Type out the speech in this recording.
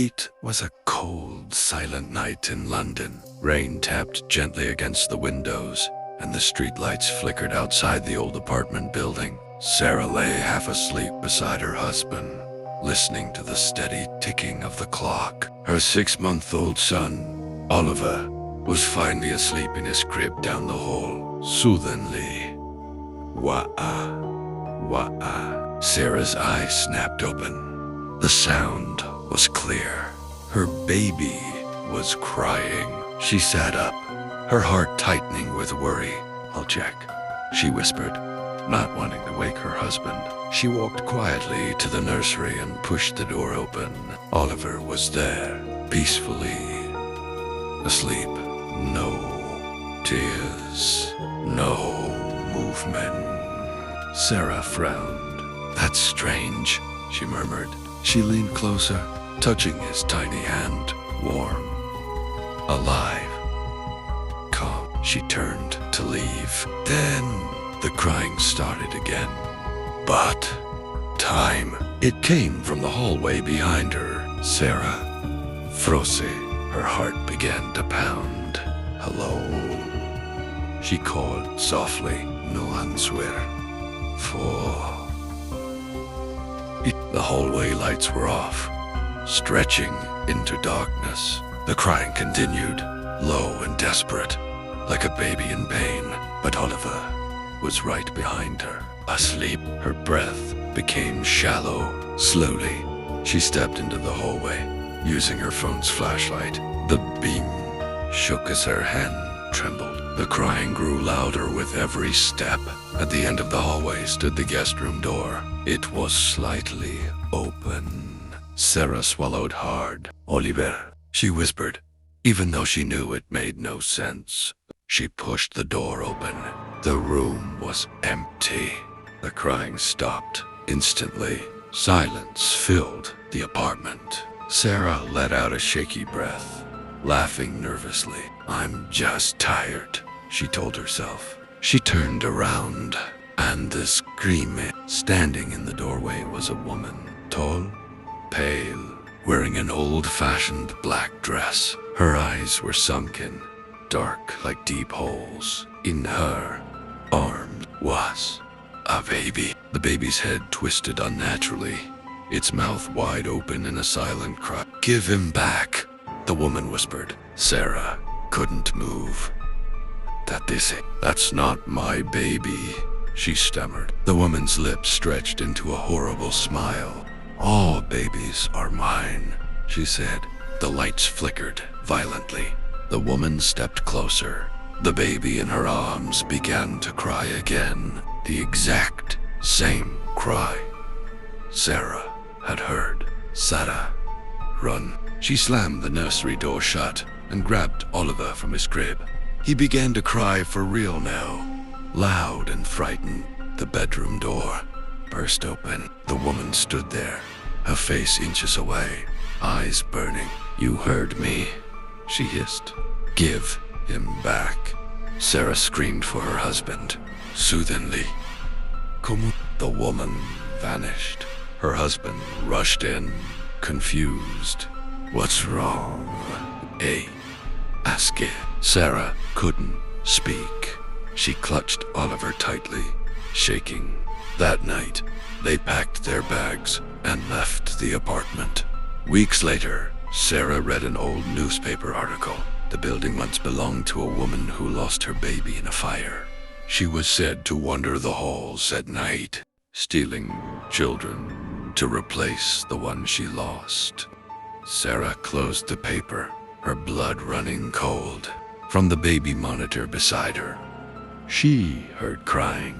It was a cold, silent night in London. Rain tapped gently against the windows, and the streetlights flickered outside the old apartment building. Sarah lay half asleep beside her husband, listening to the steady ticking of the clock. Her 6-month-old son, Oliver, was finally asleep in his crib down the hall, soothingly. Wah-ah, wah-ah. Sarah's eyes snapped open. The sound was clear. Her baby was crying. She sat up, her heart tightening with worry. "I'll check," she whispered, not wanting to wake her husband. She walked quietly to the nursery and pushed the door open. Oliver was there, peacefully asleep. No tears, no movement. Sarah frowned. "That's strange," she murmured. She leaned closer, touching his tiny hand, warm, alive, calm. She turned to leave. Then the crying started again. But it came from the hallway behind her. Sarah, froze. Her heart began to pound. "Hello?" she called softly. No answer. The hallway lights were off, stretching into darkness. The crying continued, low and desperate, like a baby in pain. But Oliver was right behind her, asleep. Her breath became shallow. Slowly, she stepped into the hallway, using her phone's flashlight. The beam shook as her hand trembled. The crying grew louder with every step. At the end of the hallway stood the guest room door. It was slightly open. Sarah swallowed hard. "Oliver," she whispered, even though she knew it made no sense. She pushed the door open. The room was empty. The crying stopped instantly. Silence filled the apartment. Sarah let out a shaky breath, laughing nervously. "I'm just tired," she told herself. She turned around, and the screaming. Standing in the doorway was a woman, tall, pale, wearing an old-fashioned black dress. Her eyes were sunken, dark like deep holes. In her arms was a baby. The baby's head twisted unnaturally, its mouth wide open in a silent cry. "Give him back," the woman whispered. Sarah couldn't move. "That's not my baby," she stammered. The woman's lips stretched into a horrible smile. "All babies are mine," she said. The lights flickered violently. The woman stepped closer. The baby in her arms began to cry again, the exact same cry Sarah had heard. "Sarah, run." She slammed the nursery door shut and grabbed Oliver from his crib. He began to cry for real now, loud and frightened. The bedroom door burst open. The woman stood there, her face inches away, eyes burning. "You heard me," she hissed. "Give him back." Sarah screamed for her husband, soothingly. "Come." The woman vanished. Her husband rushed in, confused. "What's wrong?" asked it. Sarah couldn't speak. She clutched Oliver tightly, shaking. That night, they packed their bags and left the apartment. Weeks later, Sarah read an old newspaper article. The building once belonged to a woman who lost her baby in a fire. She was said to wander the halls at night, stealing children to replace the one she lost. Sarah closed the paper, her blood running cold. From the baby monitor beside her, she heard crying.